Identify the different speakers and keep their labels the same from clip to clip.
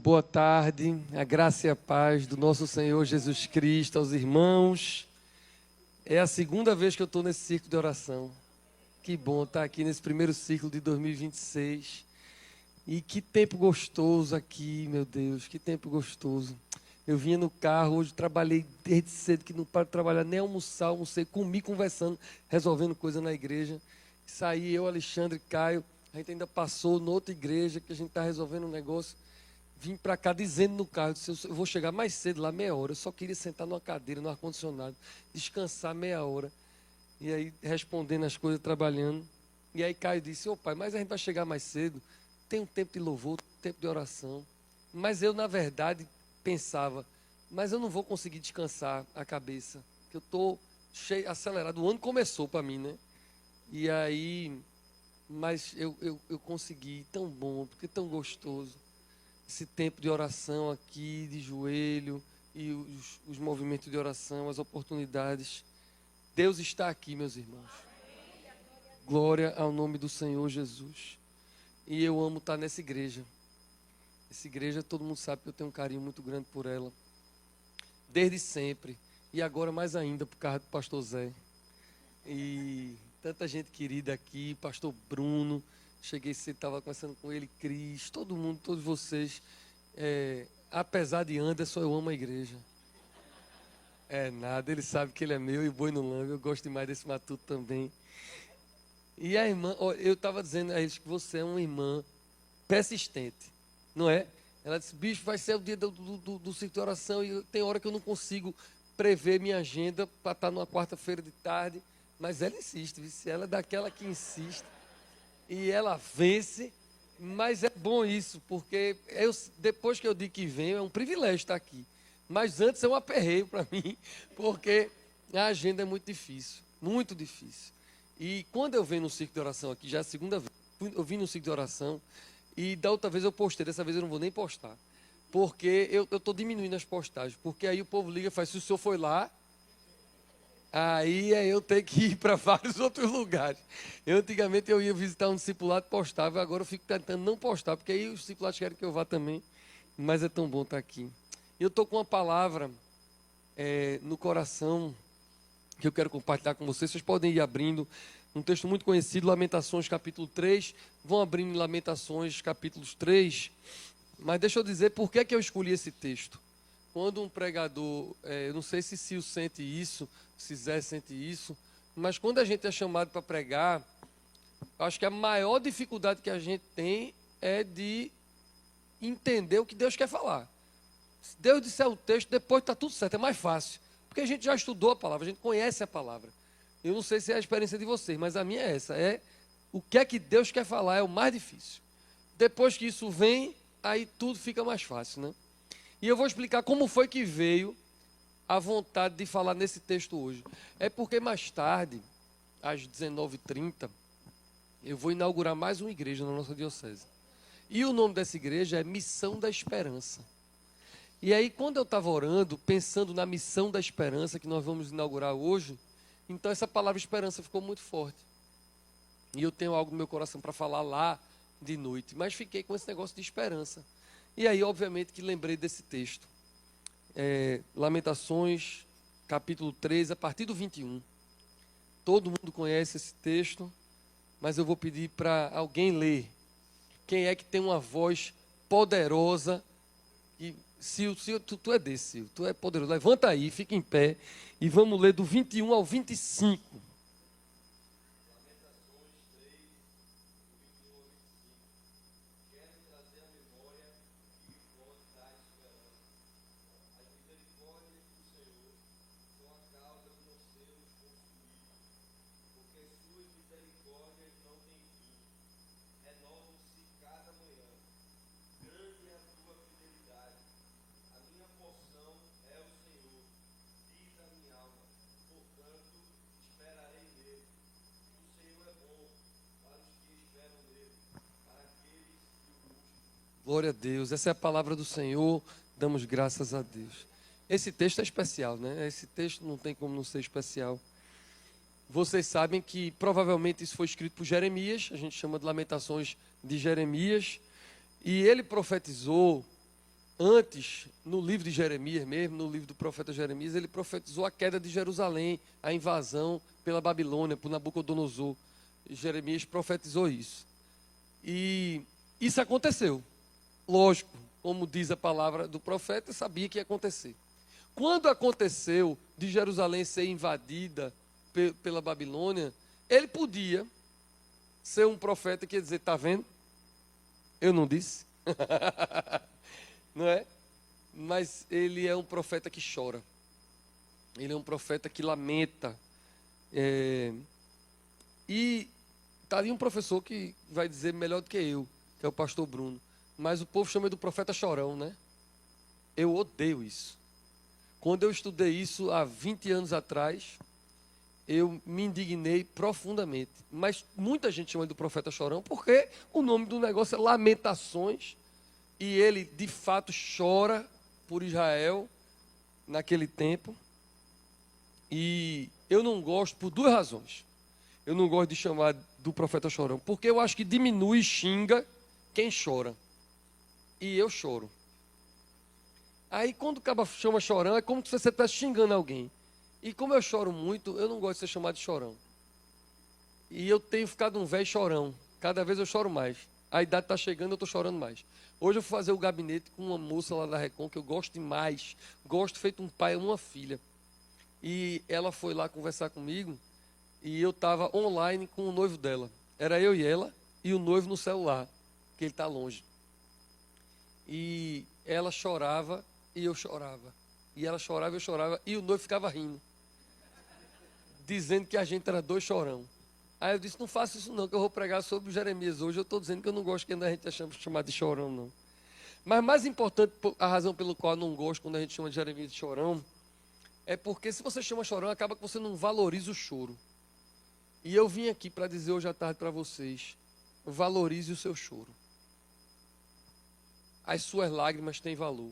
Speaker 1: Boa tarde, a graça e a paz do nosso Senhor Jesus Cristo aos irmãos. É a segunda vez que eu estou nesse ciclo de oração. Que bom estar aqui nesse primeiro ciclo de 2026. E que tempo gostoso aqui, meu Deus, que tempo gostoso. Eu vinha no carro, hoje trabalhei desde cedo, que não paro de trabalhar, nem almocei, comi conversando, resolvendo coisa na igreja. Saí eu, Alexandre, Caio, a gente ainda passou noutra igreja que a gente está resolvendo um negócio. Vim para cá dizendo no carro, disse, eu vou chegar mais cedo lá, meia hora. Eu só queria sentar numa cadeira, no ar-condicionado, descansar meia hora. E aí, respondendo as coisas, trabalhando. E aí, Caio disse, ô pai, mas a gente vai chegar mais cedo. Tem um tempo de louvor, tempo de oração. Mas eu, na verdade, pensava, mas eu não vou conseguir descansar a cabeça. Que eu estou cheio, acelerado. O ano começou para mim, né? E aí, mas eu consegui, tão bom, porque tão gostoso. Esse tempo de oração aqui, de joelho, e os movimentos de oração, as oportunidades. Deus está aqui, meus irmãos. Glória ao nome do Senhor Jesus. E eu amo estar nessa igreja. Essa igreja, todo mundo sabe que eu tenho um carinho muito grande por ela. Desde sempre. E agora mais ainda, por causa do pastor Zé. E tanta gente querida aqui, pastor Bruno. Cheguei cedo, estava conversando com ele, Cris, todo mundo, todos vocês. Apesar de Anderson, eu amo a igreja. É nada, ele sabe que ele é meu e boi no lambe. Eu gosto demais desse matuto também. E a irmã, eu estava dizendo a eles que você é uma irmã persistente, não é? Ela disse, bicho, vai ser o dia do ciclo de oração e tem hora que eu não consigo prever minha agenda para estar numa quarta-feira de tarde. Mas ela insiste, ela é daquela que insiste. E ela vence, mas é bom isso, porque depois que eu digo que venho, é um privilégio estar aqui. Mas antes é um aperreio para mim, porque a agenda é muito difícil, muito difícil. E quando eu venho no ciclo de oração aqui, já é a segunda vez, eu vim no ciclo de oração, e da outra vez eu postei, dessa vez eu não vou nem postar, porque eu estou diminuindo as postagens, porque aí o povo liga e faz, se o senhor foi lá, aí eu tenho que ir para vários outros lugares. Antigamente eu ia visitar um discipulado e postava, agora eu fico tentando não postar, porque aí os discipulados querem que eu vá também. Mas é tão bom estar aqui. Eu estou com uma palavra no coração que eu quero compartilhar com vocês. Vocês podem ir abrindo um texto muito conhecido, Lamentações capítulo 3. Vão abrindo Lamentações capítulos 3. Mas deixa eu dizer por que eu escolhi esse texto. Quando um pregador, eu não sei se Sil sente isso, se Zé sente isso, mas quando a gente é chamado para pregar, acho que a maior dificuldade que a gente tem é de entender o que Deus quer falar. Se Deus disser o texto, depois está tudo certo, é mais fácil, porque a gente já estudou a palavra, a gente conhece a palavra. Eu não sei se é a experiência de vocês, mas a minha é essa, o que é que Deus quer falar é o mais difícil. Depois que isso vem, aí tudo fica mais fácil, né? E eu vou explicar como foi que veio a vontade de falar nesse texto hoje. É porque mais tarde, às 19h30, eu vou inaugurar mais uma igreja na nossa diocese. E o nome dessa igreja é Missão da Esperança. E aí, quando eu estava orando, pensando na Missão da Esperança, que nós vamos inaugurar hoje, então essa palavra esperança ficou muito forte. E eu tenho algo no meu coração para falar lá de noite, mas fiquei com esse negócio de esperança. E aí, obviamente, que lembrei desse texto. Lamentações, capítulo 3, a partir do 21. Todo mundo conhece esse texto, mas eu vou pedir para alguém ler. Quem é que tem uma voz poderosa? Sil, tu é desse, Sil, tu é poderoso. Levanta aí, fica em pé e vamos ler do 21 ao 25. Glória a Deus, essa é a palavra do Senhor, damos graças a Deus. Esse texto é especial, né? Esse texto não tem como não ser especial. Vocês sabem que provavelmente isso foi escrito por Jeremias, a gente chama de Lamentações de Jeremias, e ele profetizou Antes, no livro de Jeremias mesmo, no livro do profeta Jeremias, ele profetizou a queda de Jerusalém, a invasão pela Babilônia, por Nabucodonosor. Jeremias profetizou isso. E isso aconteceu. Lógico, como diz a palavra do profeta, sabia que ia acontecer. Quando aconteceu de Jerusalém ser invadida pela Babilônia, ele podia ser um profeta que ia dizer, está vendo? Eu não disse. Não é? Mas ele é um profeta que chora. Ele é um profeta que lamenta. E está ali um professor que vai dizer melhor do que eu, que é o pastor Bruno. Mas o povo chama ele do profeta chorão, né? Eu odeio isso. Quando eu estudei isso há 20 anos atrás, eu me indignei profundamente. Mas muita gente chama ele do profeta chorão, porque o nome do negócio é Lamentações. E ele, de fato, chora por Israel naquele tempo. E eu não gosto por duas razões. Eu não gosto de chamar do profeta chorão, porque eu acho que diminui e xinga quem chora. E eu choro. Aí quando o cara chama chorão, é como se você estivesse xingando alguém. E como eu choro muito, eu não gosto de ser chamado de chorão. E eu tenho ficado um velho chorão. Cada vez eu choro mais. A idade está chegando, eu estou chorando mais. Hoje eu fui fazer o gabinete com uma moça lá da Recon, que eu gosto demais. Gosto feito um pai e uma filha. E ela foi lá conversar comigo, e eu estava online com o noivo dela. Era eu e ela, e o noivo no celular, que ele está longe. E ela chorava, e eu chorava. E ela chorava, eu chorava, e o noivo ficava rindo. Dizendo que a gente era dois chorão. Aí eu disse, não faça isso não, que eu vou pregar sobre Jeremias hoje. Eu estou dizendo que eu não gosto que a gente é chamado de chorão, não. Mas mais importante, a razão pelo qual eu não gosto quando a gente chama de Jeremias de chorão, é porque se você chama chorão, acaba que você não valoriza o choro. E eu vim aqui para dizer hoje à tarde para vocês, valorize o seu choro. As suas lágrimas têm valor.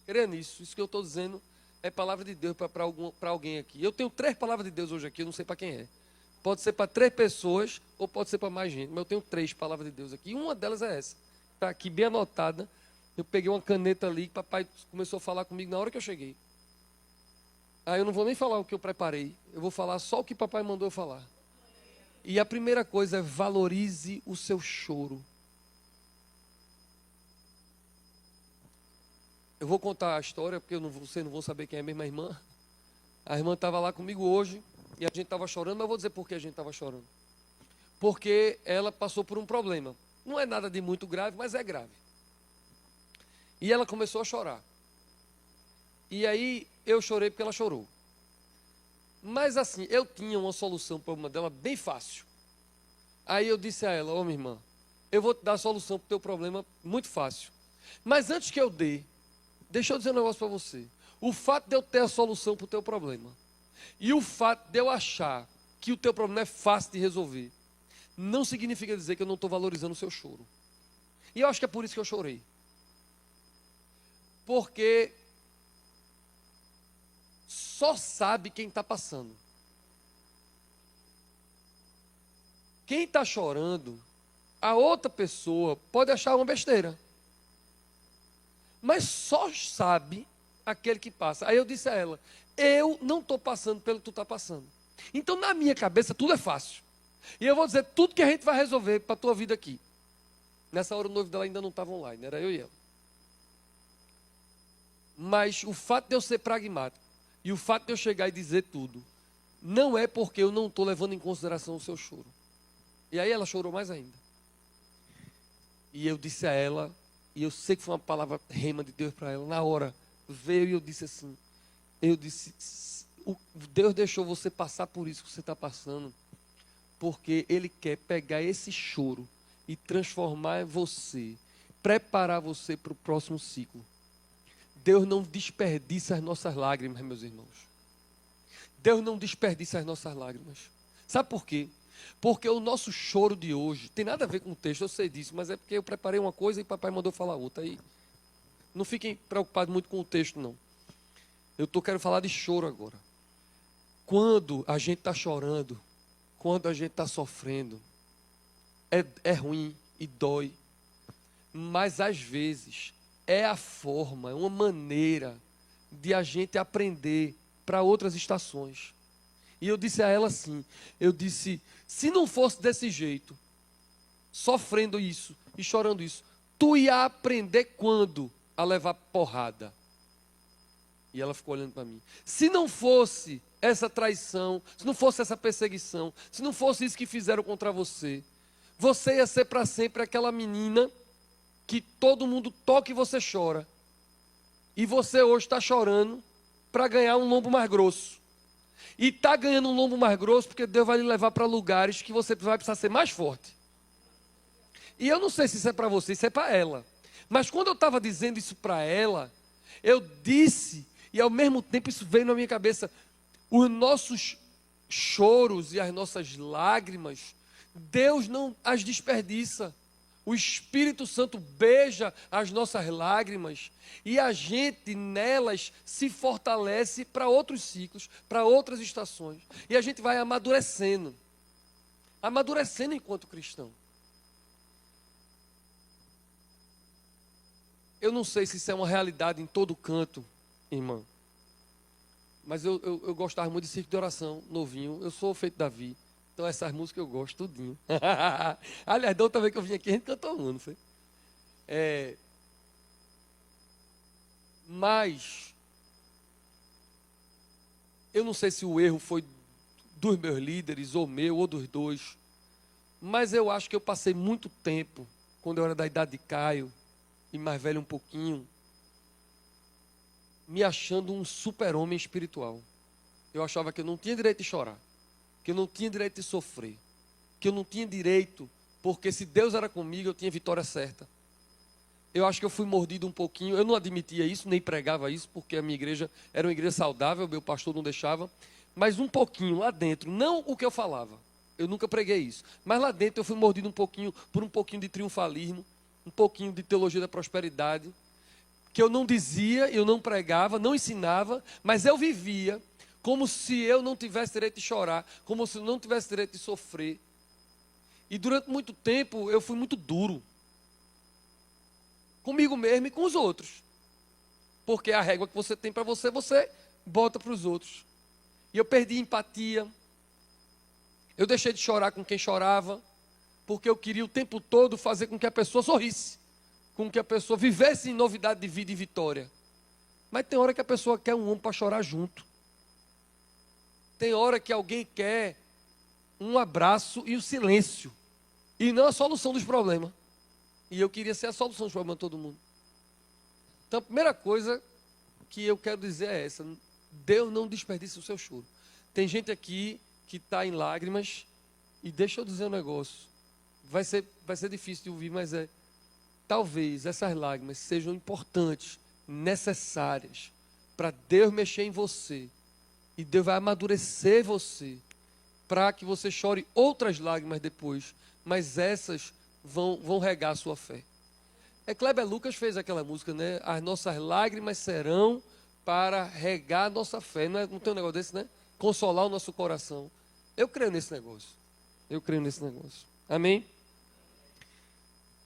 Speaker 1: Creia nisso, isso que eu estou dizendo é palavra de Deus para alguém aqui. Eu tenho 3 palavras de Deus hoje aqui, eu não sei para quem é. Pode ser para 3 pessoas ou pode ser para mais gente, mas eu tenho 3 palavras de Deus aqui. E uma delas é essa. Está aqui bem anotada. Eu peguei uma caneta ali que papai começou a falar comigo na hora que eu cheguei. Aí eu não vou nem falar o que eu preparei. Eu vou falar só o que papai mandou eu falar. E a primeira coisa é valorize o seu choro. Eu vou contar a história, porque vocês não vão saber quem é mesmo a irmã. A irmã estava lá comigo hoje, e a gente estava chorando, mas eu vou dizer por que a gente estava chorando. Porque ela passou por um problema. Não é nada de muito grave, mas é grave. E ela começou a chorar. E aí eu chorei porque ela chorou. Mas assim, eu tinha uma solução para o problema dela bem fácil. Aí eu disse a ela, ô minha irmã, eu vou te dar a solução para o teu problema muito fácil. Mas antes que eu dê, deixa eu dizer um negócio para você. O fato de eu ter a solução para o teu problema e o fato de eu achar que o teu problema é fácil de resolver, não significa dizer que eu não estou valorizando o seu choro. E eu acho que é por isso que eu chorei. Porque só sabe quem está passando. Quem está chorando, a outra pessoa pode achar uma besteira. Mas só sabe aquele que passa. Aí eu disse a ela, eu não estou passando pelo que tu está passando. Então na minha cabeça tudo é fácil. E eu vou dizer tudo que a gente vai resolver para a tua vida aqui. Nessa hora o noivo dela ainda não estava online, era eu e ela. Mas o fato de eu ser pragmático e o fato de eu chegar e dizer tudo, não é porque eu não estou levando em consideração o seu choro. E aí ela chorou mais ainda. E eu disse a ela, e eu sei que foi uma palavra rema de Deus para ela, na hora veio e eu disse assim, Deus deixou você passar por isso que você está passando, porque Ele quer pegar esse choro e transformar você, preparar você para o próximo ciclo. Deus não desperdiça as nossas lágrimas, meus irmãos. Deus não desperdiça as nossas lágrimas. Sabe por quê? Porque o nosso choro de hoje tem nada a ver com o texto, eu sei disso, mas é porque eu preparei uma coisa e papai mandou falar outra. Aí não fiquem preocupados muito com o texto, não. Eu quero falar de choro agora. Quando a gente está chorando, quando a gente está sofrendo, é ruim e dói. Mas às vezes é a forma, é uma maneira de a gente aprender para outras estações. E eu disse a ela assim, eu disse, se não fosse desse jeito, sofrendo isso e chorando isso, tu ia aprender quando a levar porrada? E ela ficou olhando para mim. Se não fosse essa traição, se não fosse essa perseguição, se não fosse isso que fizeram contra você, você ia ser para sempre aquela menina que todo mundo toca e você chora. E você hoje está chorando para ganhar um lombo mais grosso. E está ganhando um lombo mais grosso porque Deus vai lhe levar para lugares que você vai precisar ser mais forte. E eu não sei se isso é para você, isso é para ela. Mas quando eu estava dizendo isso para ela, eu disse, e ao mesmo tempo isso veio na minha cabeça, os nossos choros e as nossas lágrimas, Deus não as desperdiça. O Espírito Santo beija as nossas lágrimas e a gente nelas se fortalece para outros ciclos, para outras estações. E a gente vai amadurecendo enquanto cristão. Eu não sei se isso é uma realidade em todo canto, irmã. Mas eu gostava muito de circo de oração, novinho. Eu sou feito Davi. Então essas músicas eu gosto, tudinho. Aliás, da outra vez que eu vim aqui, a gente cantou um, não foi? Mas, eu não sei se o erro foi dos meus líderes, ou meu, ou dos dois. Mas eu acho que eu passei muito tempo, quando eu era da idade de Caio, e mais velho um pouquinho, me achando um super-homem espiritual. Eu achava que eu não tinha direito de chorar, que eu não tinha direito de sofrer, que eu não tinha direito, porque se Deus era comigo, eu tinha vitória certa. Eu acho que eu fui mordido um pouquinho, eu não admitia isso, nem pregava isso, porque a minha igreja era uma igreja saudável, meu pastor não deixava, mas um pouquinho lá dentro, não o que eu falava, eu nunca preguei isso, mas lá dentro eu fui mordido um pouquinho, por um pouquinho de triunfalismo, um pouquinho de teologia da prosperidade, que eu não dizia, eu não pregava, não ensinava, mas eu vivia como se eu não tivesse direito de chorar, como se eu não tivesse direito de sofrer. E durante muito tempo eu fui muito duro. Comigo mesmo e com os outros. Porque a régua que você tem para você, você bota para os outros. E eu perdi empatia. Eu deixei de chorar com quem chorava, porque eu queria o tempo todo fazer com que a pessoa sorrisse, com que a pessoa vivesse em novidade de vida e vitória. Mas tem hora que a pessoa quer um homem para chorar junto. Tem hora que alguém quer um abraço e o silêncio. E não a solução dos problemas. E eu queria ser a solução dos problemas de todo mundo. Então a primeira coisa que eu quero dizer é essa. Deus não desperdiça o seu choro. Tem gente aqui que está em lágrimas. E deixa eu dizer um negócio. Vai ser difícil de ouvir, mas talvez essas lágrimas sejam importantes, necessárias, para Deus mexer em você. E Deus vai amadurecer você, para que você chore outras lágrimas depois. Mas essas vão regar a sua fé. Kleber Lucas fez aquela música, né? As nossas lágrimas serão para regar a nossa fé. Não tem um negócio desse, né? Consolar o nosso coração. Eu creio nesse negócio. Amém?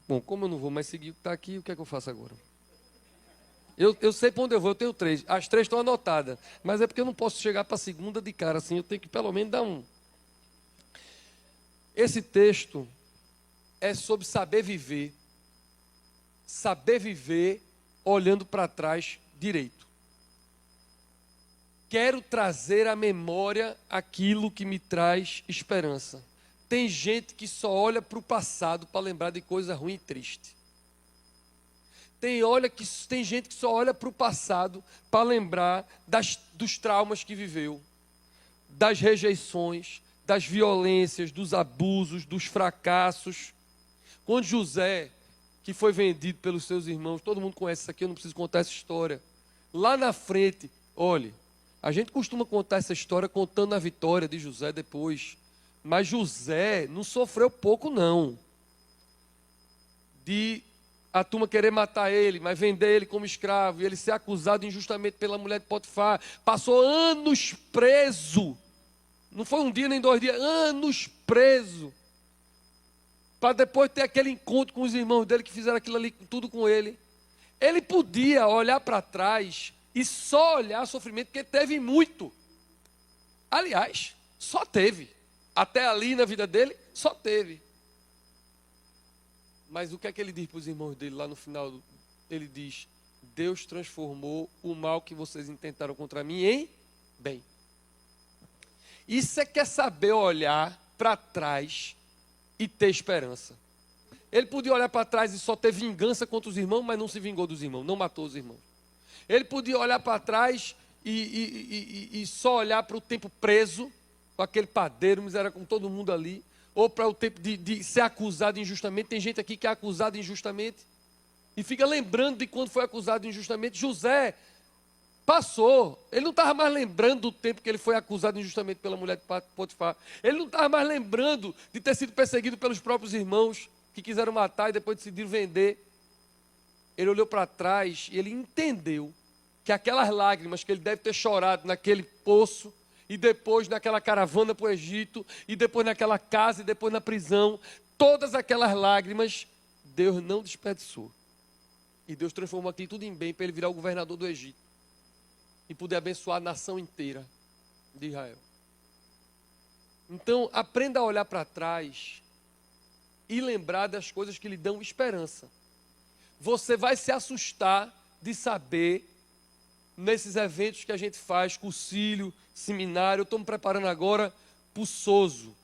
Speaker 1: Bom, como eu não vou mais seguir o que está aqui, o que é que eu faço agora? Eu sei para onde eu vou, eu tenho 3. As 3 estão anotadas. Mas é porque eu não posso chegar para a segunda de cara assim, eu tenho que pelo menos dar um. Esse texto é sobre saber viver. Saber viver olhando para trás direito. Quero trazer à memória aquilo que me traz esperança. Tem gente que só olha para o passado para lembrar de coisa ruim e triste. Tem gente que só olha para o passado para lembrar dos traumas que viveu, das rejeições, das violências, dos abusos, dos fracassos. Quando José, que foi vendido pelos seus irmãos, todo mundo conhece isso aqui, eu não preciso contar essa história. Lá na frente, olhe, a gente costuma contar essa história contando a vitória de José depois. Mas José não sofreu pouco, não. De a turma querer matar ele, mas vender ele como escravo, e ele ser acusado injustamente pela mulher de Potifar. Passou anos preso. Não foi um dia nem 2 dias, anos preso. para depois ter aquele encontro com os irmãos dele que fizeram aquilo ali tudo com ele. Ele podia olhar para trás e só olhar sofrimento, porque teve muito. Aliás, só teve. Até ali na vida dele, só teve. Mas o que é que ele diz para os irmãos dele lá no final? Ele diz: Deus transformou o mal que vocês intentaram contra mim em bem. Isso é que é saber olhar para trás e ter esperança. Ele podia olhar para trás e só ter vingança contra os irmãos, mas não se vingou dos irmãos, não matou os irmãos. Ele podia olhar para trás e só olhar para o tempo preso, com aquele padeiro, miséria com todo mundo ali, ou para o tempo de ser acusado injustamente. Tem gente aqui que é acusado injustamente e fica lembrando de quando foi acusado injustamente. José passou, ele não estava mais lembrando do tempo que ele foi acusado injustamente pela mulher de Potifar. Ele não estava mais lembrando de ter sido perseguido pelos próprios irmãos que quiseram matar e depois decidiram vender. Ele olhou para trás e ele entendeu que aquelas lágrimas que ele deve ter chorado naquele poço, e depois naquela caravana para o Egito, e depois naquela casa, e depois na prisão, todas aquelas lágrimas, Deus não desperdiçou. E Deus transformou aquilo tudo em bem para ele virar o governador do Egito e poder abençoar a nação inteira de Israel. Então, aprenda a olhar para trás e lembrar das coisas que lhe dão esperança. Você vai se assustar de saber, nesses eventos que a gente faz, cursilho, seminário, eu estou me preparando agora para o SOSO.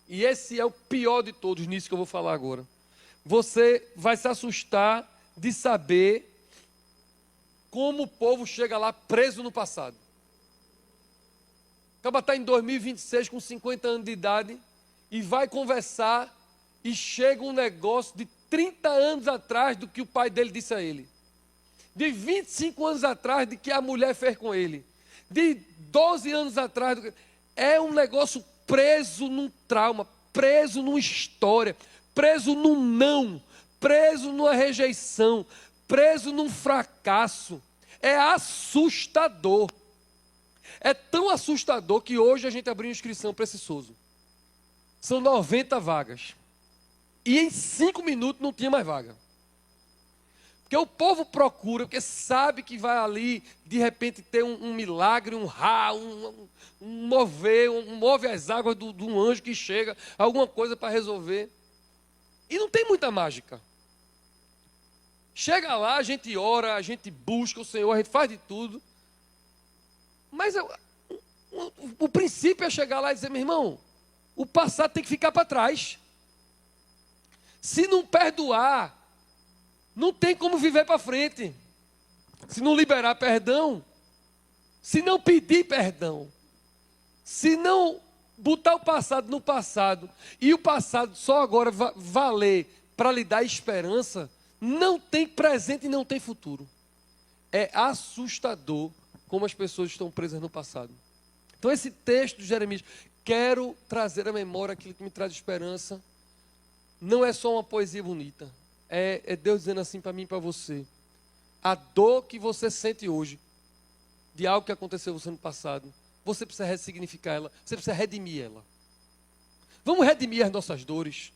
Speaker 1: E esse é o pior de todos nisso que eu vou falar agora. Você vai se assustar de saber como o povo chega lá preso no passado. Acaba estar em 2026 com 50 anos de idade e vai conversar e chega um negócio de 30 anos atrás do que o pai dele disse a ele. De 25 anos atrás de que a mulher fez com ele. De 12 anos atrás. É um negócio preso num trauma, preso numa história, preso num não, preso numa rejeição, preso num fracasso. É assustador. É tão assustador que hoje a gente abriu inscrição para esse SOSO. São 90 vagas. E em 5 minutos não tinha mais vaga. Porque o povo procura, porque sabe que vai ali, de repente, ter um milagre, move as águas de um anjo que chega, alguma coisa para resolver. E não tem muita mágica. Chega lá, a gente ora, a gente busca o Senhor, a gente faz de tudo. Mas o princípio é chegar lá e dizer: meu irmão, o passado tem que ficar para trás. Se não perdoar, não tem como viver para frente. Se não liberar perdão, se não pedir perdão, se não botar o passado no passado, e o passado só agora valer para lhe dar esperança, não tem presente e não tem futuro. É assustador como as pessoas estão presas no passado. Então esse texto de Jeremias, quero trazer à memória aquilo que me traz esperança. Não é só uma poesia bonita. É Deus dizendo assim para mim e para você: a dor que você sente hoje, de algo que aconteceu você no passado, você precisa ressignificar ela, você precisa redimir ela. Vamos redimir as nossas dores.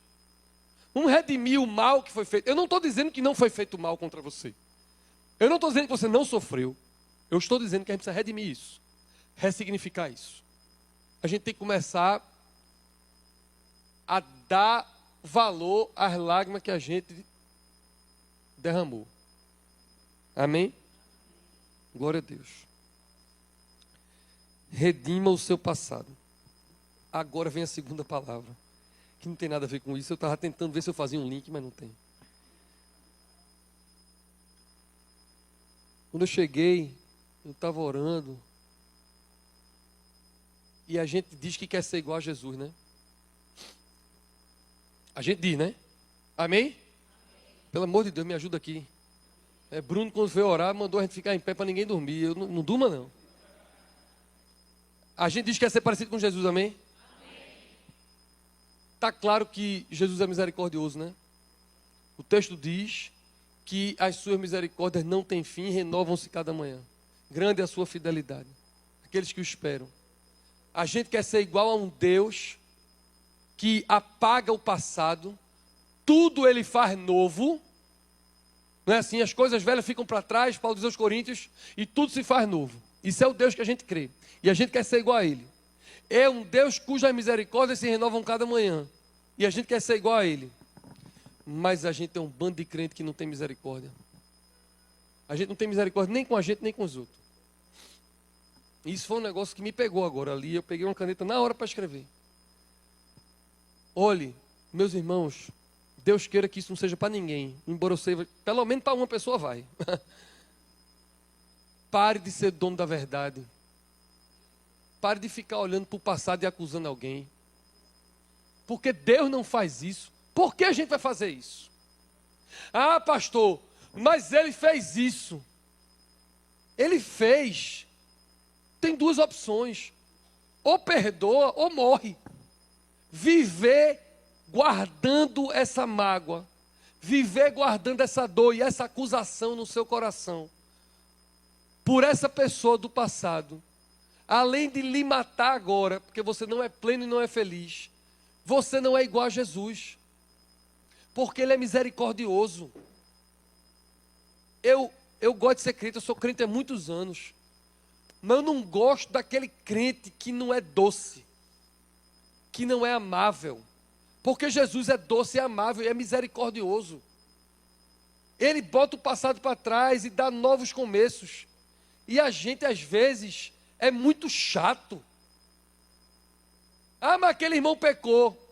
Speaker 1: Vamos redimir o mal que foi feito. Eu não estou dizendo que não foi feito mal contra você. Eu não estou dizendo que você não sofreu. Eu estou dizendo que a gente precisa redimir isso. Ressignificar isso. A gente tem que começar a dar valor às lágrimas que a gente derramou. Amém? Glória a Deus. Redima o seu passado. Agora vem a segunda palavra, que não tem nada a ver com isso. Eu estava tentando ver se eu fazia um link, mas não tem. Quando eu cheguei, eu estava orando, e a gente diz que quer ser igual a Jesus, né? A gente diz, né? Amém? Pelo amor de Deus, me ajuda aqui. Bruno, quando foi orar, mandou a gente ficar em pé para ninguém dormir. Eu não durma, não. A gente diz que quer ser parecido com Jesus, amém? Está claro que Jesus é misericordioso, né? O texto diz que as suas misericórdias não têm fim, renovam-se cada manhã. Grande é a sua fidelidade. Aqueles que o esperam. A gente quer ser igual a um Deus que apaga o passado, tudo ele faz novo. Não é assim? As coisas velhas ficam para trás, Paulo diz aos Coríntios, e tudo se faz novo. Isso é o Deus que a gente crê. E a gente quer ser igual a Ele. É um Deus cujas misericórdias se renovam cada manhã. E a gente quer ser igual a Ele. Mas a gente é um bando de crente que não tem misericórdia. A gente não tem misericórdia nem com a gente, nem com os outros. Isso foi um negócio que me pegou agora ali. Eu peguei uma caneta na hora para escrever. Olhe, meus irmãos, Deus queira que isso não seja para ninguém. Embora eu seja, pelo menos para uma pessoa vai. Pare de ser dono da verdade. Pare de ficar olhando para o passado e acusando alguém. Porque Deus não faz isso. Por que a gente vai fazer isso? Ah, pastor, mas ele fez isso. Ele fez. Tem duas opções. Ou perdoa ou morre. Viver guardando essa mágoa. Viver guardando essa dor e essa acusação no seu coração. Por essa pessoa do passado. Além de lhe matar agora, porque você não é pleno e não é feliz. Você não é igual a Jesus. Porque Ele é misericordioso. Eu gosto de ser crente, eu sou crente há muitos anos. Mas eu não gosto daquele crente que não é doce. Que não é amável. Porque Jesus é doce e amável e é misericordioso. Ele bota o passado para trás e dá novos começos. E a gente, às vezes, é muito chato. Ah, mas aquele irmão pecou.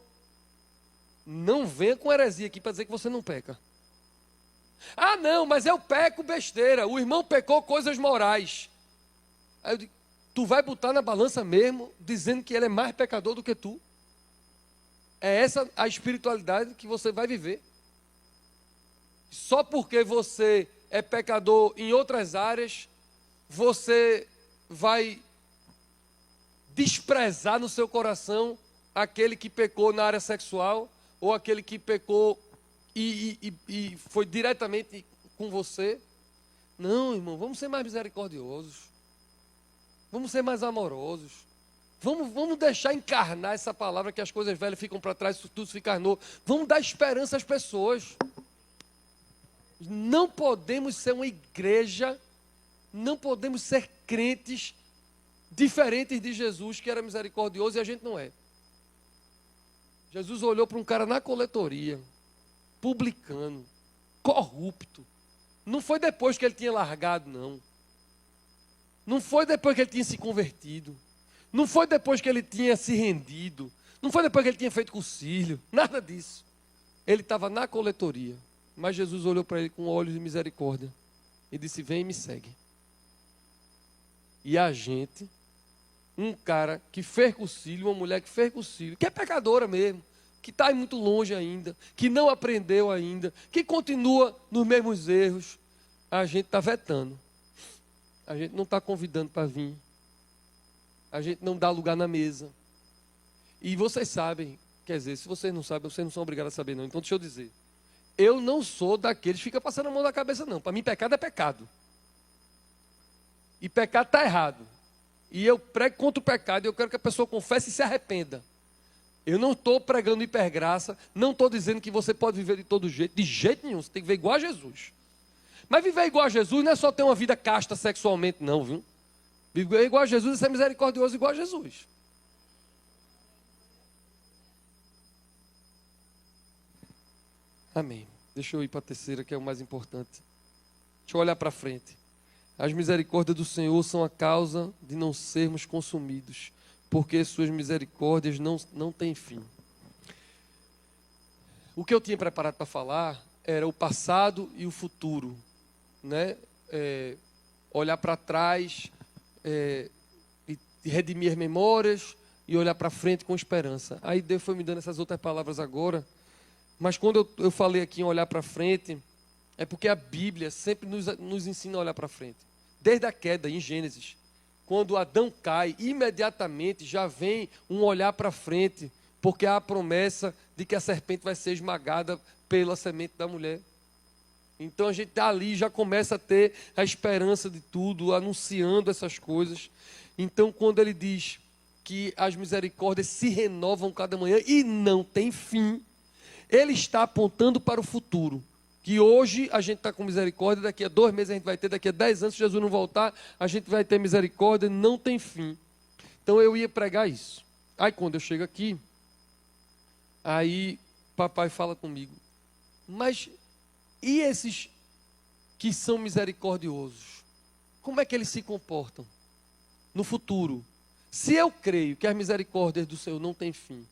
Speaker 1: Não venha com heresia aqui para dizer que você não peca. Ah, não, mas eu peco besteira. O irmão pecou coisas morais. Aí eu digo, tu vai botar na balança mesmo, dizendo que ele é mais pecador do que tu? É essa a espiritualidade que você vai viver? Só porque você é pecador em outras áreas, você vai desprezar no seu coração aquele que pecou na área sexual, ou aquele que pecou e foi diretamente com você? Não, irmão, vamos ser mais misericordiosos. Vamos ser mais amorosos. Vamos deixar encarnar essa palavra que as coisas velhas ficam para trás, tudo fica novo. Vamos dar esperança às pessoas. Não podemos ser uma igreja, não podemos ser crentes diferentes de Jesus, que era misericordioso, e a gente não é. Jesus olhou para um cara na coletoria, publicano, corrupto. Não foi depois que ele tinha largado, não. Não foi depois que ele tinha se convertido. Não foi depois que ele tinha se rendido. Não foi depois que ele tinha feito concílio. Nada disso. Ele estava na coletoria. Mas Jesus olhou para ele com olhos de misericórdia e disse, vem e me segue. E a gente, um cara que fez concílio, uma mulher que fez concílio, que é pecadora mesmo, que está muito longe ainda, que não aprendeu ainda, que continua nos mesmos erros, a gente está vetando. A gente não está convidando para vir. A gente não dá lugar na mesa. E vocês sabem, quer dizer, se vocês não sabem, vocês não são obrigados a saber não. Então deixa eu dizer. Eu não sou daqueles que fica passando a mão na cabeça não. Para mim pecado é pecado. E pecado está errado. E eu prego contra o pecado e eu quero que a pessoa confesse e se arrependa. Eu não estou pregando hipergraça, não estou dizendo que você pode viver de todo jeito, de jeito nenhum, você tem que viver igual a Jesus. Mas viver igual a Jesus não é só ter uma vida casta sexualmente não, viu? Viver igual a Jesus é ser misericordioso igual a Jesus. Amém. Deixa eu ir para a terceira, que é o mais importante. Deixa eu olhar para frente. As misericórdias do Senhor são a causa de não sermos consumidos, porque suas misericórdias não têm fim. O que eu tinha preparado para falar era o passado e o futuro, né? Olhar para trás e redimir as memórias e olhar para frente com esperança. Aí Deus foi me dando essas outras palavras agora, mas quando eu falei aqui em olhar para frente, é porque a Bíblia sempre nos ensina a olhar para frente. Desde a queda, em Gênesis, quando Adão cai, imediatamente já vem um olhar para frente, porque há a promessa de que a serpente vai ser esmagada pela semente da mulher. Então a gente está ali, já começa a ter a esperança de tudo, anunciando essas coisas. Então quando ele diz que as misericórdias se renovam cada manhã e não tem fim, ele está apontando para o futuro. Que hoje a gente está com misericórdia, daqui a 2 meses a gente vai ter, daqui a 10 anos, se Jesus não voltar, a gente vai ter misericórdia, não tem fim. Então eu ia pregar isso. Aí quando eu chego aqui, aí papai fala comigo, mas e esses que são misericordiosos? Como é que eles se comportam no futuro? Se eu creio que as misericórdias do Senhor não têm fim,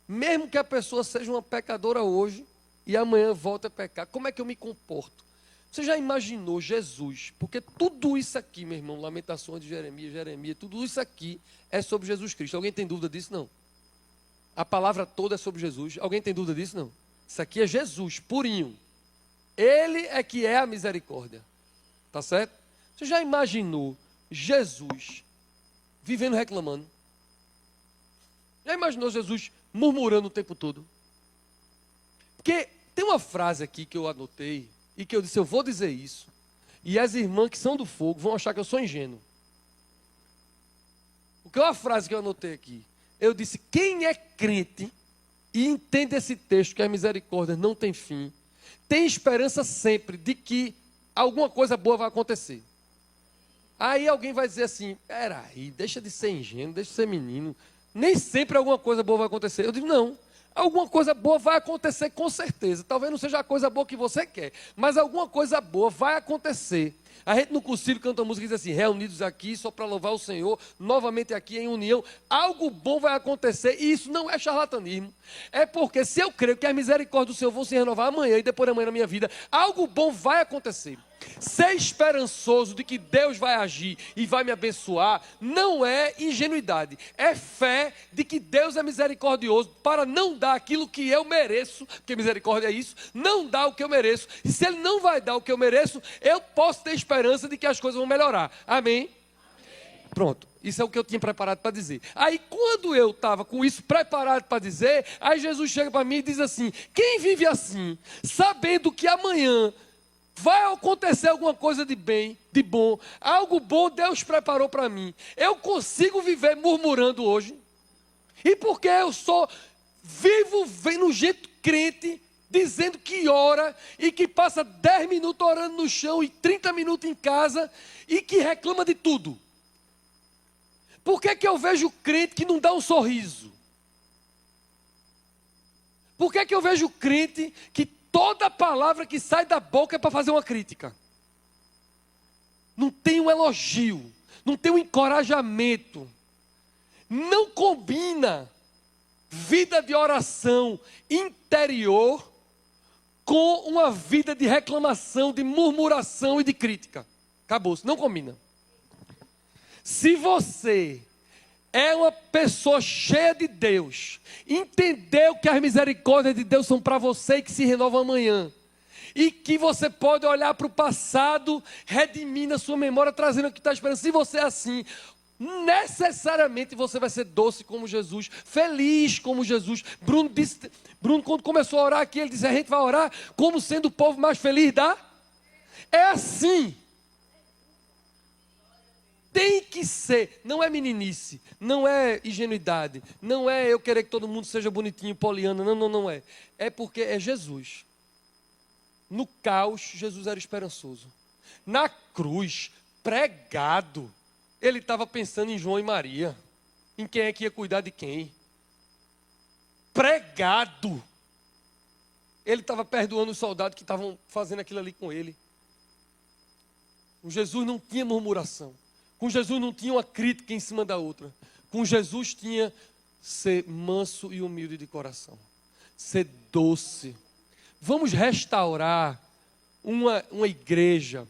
Speaker 1: mesmo que a pessoa seja uma pecadora hoje e amanhã volte a pecar, como é que eu me comporto? Você já imaginou Jesus? Porque tudo isso aqui, meu irmão, Lamentações de Jeremias, tudo isso aqui é sobre Jesus Cristo. Alguém tem dúvida disso? Não. A palavra toda é sobre Jesus. Alguém tem dúvida disso? Não. Isso aqui é Jesus, purinho. Ele é que é a misericórdia. Tá certo? Você já imaginou Jesus vivendo reclamando? Já imaginou Jesus murmurando o tempo todo? Porque tem uma frase aqui que eu anotei e que eu disse, eu vou dizer isso. E as irmãs que são do fogo vão achar que eu sou ingênuo. O que é uma frase que eu anotei aqui? Eu disse, quem é crente e entende esse texto que a misericórdia não tem fim, tem esperança sempre de que alguma coisa boa vai acontecer. Aí alguém vai dizer assim, peraí, deixa de ser ingênuo, deixa de ser menino. Nem sempre alguma coisa boa vai acontecer. Eu digo, não. Alguma coisa boa vai acontecer com certeza. Talvez não seja a coisa boa que você quer, mas alguma coisa boa vai acontecer. A gente no concílio canta uma música que diz assim, reunidos aqui só para louvar o Senhor, novamente aqui em união, algo bom vai acontecer, e isso não é charlatanismo. É porque se eu creio que as misericórdias do Senhor vão se renovar amanhã e depois da manhã na minha vida, algo bom vai acontecer. Ser esperançoso de que Deus vai agir e vai me abençoar não é ingenuidade, é fé de que Deus é misericordioso para não dar aquilo que eu mereço, porque misericórdia é isso, não dá o que eu mereço, e se Ele não vai dar o que eu mereço, eu posso ter esperança de que as coisas vão melhorar, amém? Pronto, isso é o que eu tinha preparado para dizer. Aí quando eu estava com isso preparado para dizer, aí Jesus chega para mim e diz assim, quem vive assim, sabendo que amanhã vai acontecer alguma coisa de bem, de bom, algo bom Deus preparou para mim. Eu consigo viver murmurando hoje? E porque eu só vivo no jeito crente, dizendo que ora e que passa 10 minutos orando no chão e 30 minutos em casa e que reclama de tudo. Por que eu vejo crente que não dá um sorriso? Por que eu vejo crente que toda palavra que sai da boca é para fazer uma crítica? Não tem um elogio, não tem um encorajamento, não combina vida de oração interior com uma vida de reclamação, de murmuração e de crítica. Acabou-se, não combina. Se você é uma pessoa cheia de Deus, entendeu que as misericórdias de Deus são para você e que se renovam amanhã, e que você pode olhar para o passado, redimir na sua memória, trazendo o que está esperando. Se você é assim, necessariamente você vai ser doce como Jesus, feliz como Jesus. Bruno, quando começou a orar aqui, ele disse, a gente vai orar como sendo o povo mais feliz da... É assim. Tem que ser, não é meninice, não é ingenuidade, não é eu querer que todo mundo seja bonitinho, poliana, não é. É porque é Jesus. No caos, Jesus era esperançoso. Na cruz, pregado, ele estava pensando em João e Maria, em quem é que ia cuidar de quem. Pregado, ele estava perdoando os soldados que estavam fazendo aquilo ali com ele. O Jesus não tinha murmuração. Com Jesus não tinha uma crítica em cima da outra. Com Jesus tinha ser manso e humilde de coração. Ser doce. Vamos restaurar uma igreja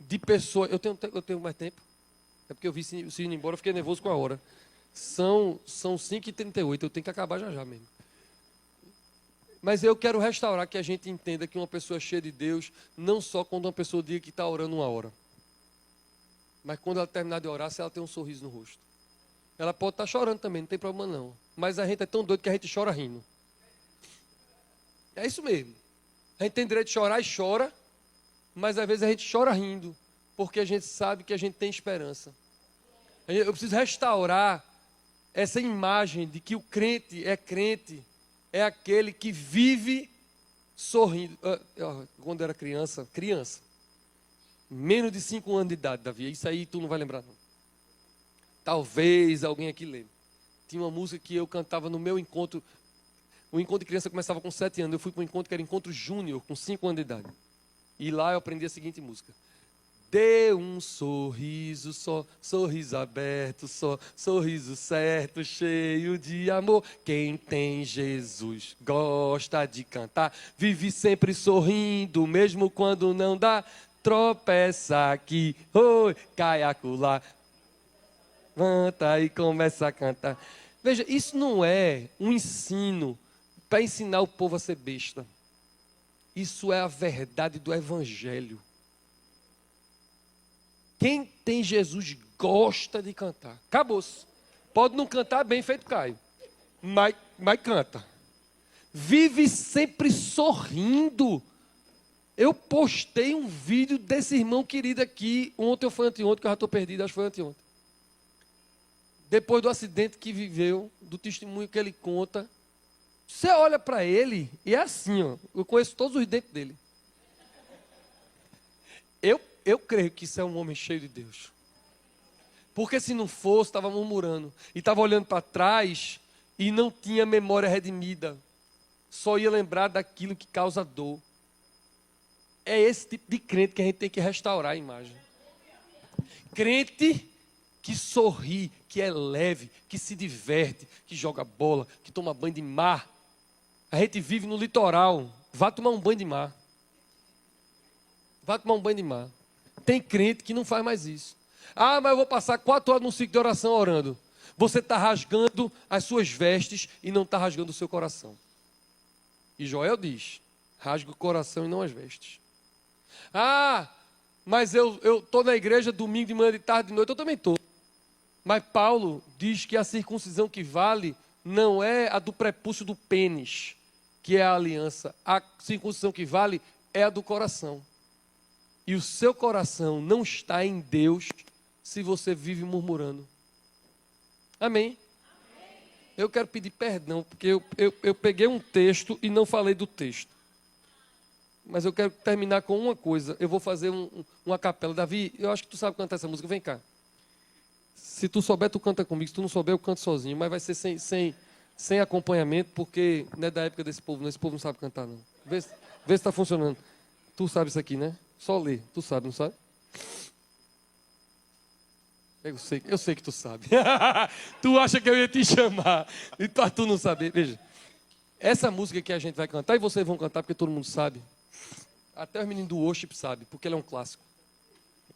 Speaker 1: de pessoas... Eu tenho mais tempo? É porque eu vi o Cine embora, eu fiquei nervoso com a hora. São 5h38, eu tenho que acabar já mesmo. Mas eu quero restaurar que a gente entenda que uma pessoa cheia de Deus, não só quando uma pessoa diga que está orando 1 hora. Mas quando ela terminar de orar, se ela tem um sorriso no rosto. Ela pode estar chorando também, não tem problema não. Mas a gente é tão doido que a gente chora rindo. É isso mesmo. A gente tem direito de chorar e chora, mas às vezes a gente chora rindo, porque a gente sabe que a gente tem esperança. Eu preciso restaurar essa imagem de que o crente é aquele que vive sorrindo. Quando eu era criança, menos de 5 anos de idade, Davi, isso aí tu não vai lembrar não. Talvez alguém aqui lembre. Tinha uma música que eu cantava no meu encontro. O encontro de criança começava com 7 anos. Eu fui para um encontro que era encontro júnior, com 5 anos de idade. E lá eu aprendi a seguinte música. Dê um sorriso só, sorriso aberto só, sorriso certo, cheio de amor. Quem tem Jesus gosta de cantar, vive sempre sorrindo, mesmo quando não dá. Tropeça aqui, oi, cai acolá. Levanta e começa a cantar. Veja, isso não é um ensino para ensinar o povo a ser besta. Isso é a verdade do Evangelho. Quem tem Jesus gosta de cantar. Acabou-se. Pode não cantar bem feito Caio, mas canta. Vive sempre sorrindo. Eu postei um vídeo desse irmão querido aqui, ontem ou foi anteontem, que eu já estou perdido, acho que foi anteontem. Depois do acidente que viveu, do testemunho que ele conta, você olha para ele e é assim, ó, eu conheço todos os dentes dele. Eu creio que isso é um homem cheio de Deus. Porque se não fosse, estava murmurando. E estava olhando para trás e não tinha memória redimida. Só ia lembrar daquilo que causa dor. É esse tipo de crente que a gente tem que restaurar a imagem. Crente que sorri, que é leve, que se diverte, que joga bola, que toma banho de mar. A gente vive no litoral. Vá tomar um banho de mar. Vá tomar um banho de mar. Tem crente que não faz mais isso. Ah, mas eu vou passar 4 horas num ciclo de oração orando. Você está rasgando as suas vestes e não está rasgando o seu coração. E Joel diz, rasga o coração e não as vestes. Ah, mas eu estou na igreja domingo de manhã, de tarde, de noite, eu também estou. Mas Paulo diz que a circuncisão que vale não é a do prepúcio do pênis, que é a aliança. A circuncisão que vale é a do coração. E o seu coração não está em Deus se você vive murmurando. Amém? Eu quero pedir perdão, porque eu peguei um texto e não falei do texto. Mas eu quero terminar com uma coisa. Eu vou fazer uma capela. Davi, eu acho que tu sabe cantar essa música. Vem cá. Se tu souber, tu canta comigo. Se tu não souber, eu canto sozinho. Mas vai ser sem acompanhamento, porque não é da época desse povo. Não. Esse povo não sabe cantar, não. Vê se está funcionando. Tu sabe isso aqui, né? Só lê. Tu sabe, não sabe? Eu sei que tu sabe. Tu acha que eu ia te chamar. E tu não sabe. Veja. Essa música que a gente vai cantar, e vocês vão cantar porque todo mundo sabe. Até os meninos do worship sabem, porque ele é um clássico.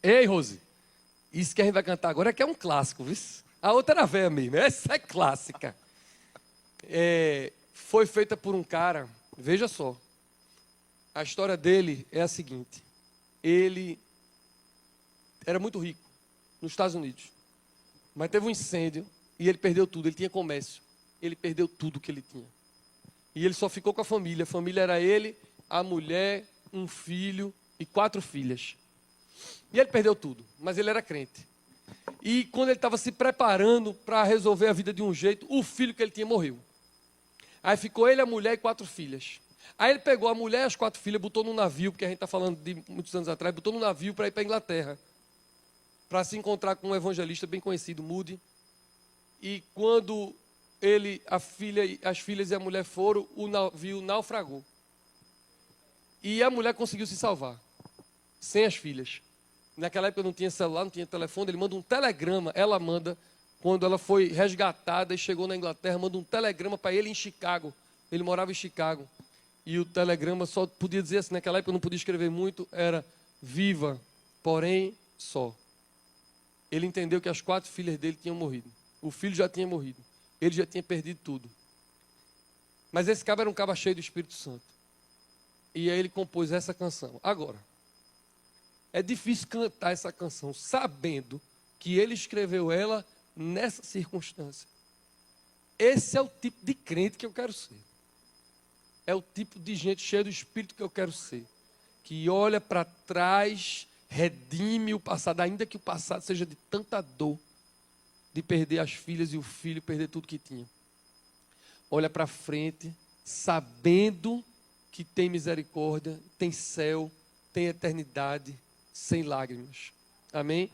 Speaker 1: Ei, Rose. Isso que a gente vai cantar agora é que é um clássico, viu? A outra era velha mesmo. Essa é clássica. Foi feita por um cara, veja só. A história dele é a seguinte. Ele era muito rico nos Estados Unidos. Mas teve um incêndio e ele perdeu tudo. Ele tinha comércio. Ele perdeu tudo que ele tinha. E ele só ficou com a família. A família era ele, a mulher, um filho e 4 filhas. E ele perdeu tudo, mas ele era crente. E quando ele estava se preparando para resolver a vida de um jeito, o filho que ele tinha morreu. Aí ficou ele, a mulher e 4 filhas. Aí ele pegou a mulher e as 4 filhas, botou num navio, porque a gente está falando de muitos anos atrás, botou num navio para ir para a Inglaterra. Para se encontrar com um evangelista bem conhecido, Moody. E quando as filhas e a mulher foram, o navio naufragou. E a mulher conseguiu se salvar, sem as filhas. Naquela época não tinha celular, não tinha telefone, ele manda um telegrama, ela manda, quando ela foi resgatada e chegou na Inglaterra, manda um telegrama para ele em Chicago. Ele morava em Chicago. E o telegrama só podia dizer assim, naquela época eu não podia escrever muito, era viva, porém só. Ele entendeu que as 4 filhas dele tinham morrido. O filho já tinha morrido. Ele já tinha perdido tudo. Mas esse cabo era um cabo cheio do Espírito Santo. E aí ele compôs essa canção. Agora, é difícil cantar essa canção sabendo que ele escreveu ela nessa circunstância. Esse é o tipo de crente que eu quero ser. É o tipo de gente cheia do Espírito que eu quero ser. Que olha para trás, redime o passado, ainda que o passado seja de tanta dor. de perder as filhas e o filho, perder tudo que tinha. Olha para frente, sabendo que tem misericórdia, tem céu, tem eternidade, sem lágrimas. Amém?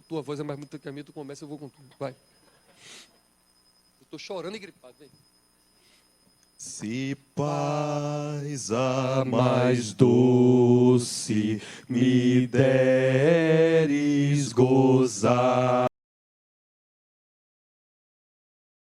Speaker 1: Tua voz é mais bonita que a minha, tu começa, eu vou com tudo. Vai. Eu estou chorando e gripado, vem.
Speaker 2: Se paz a mais doce me deres gozar,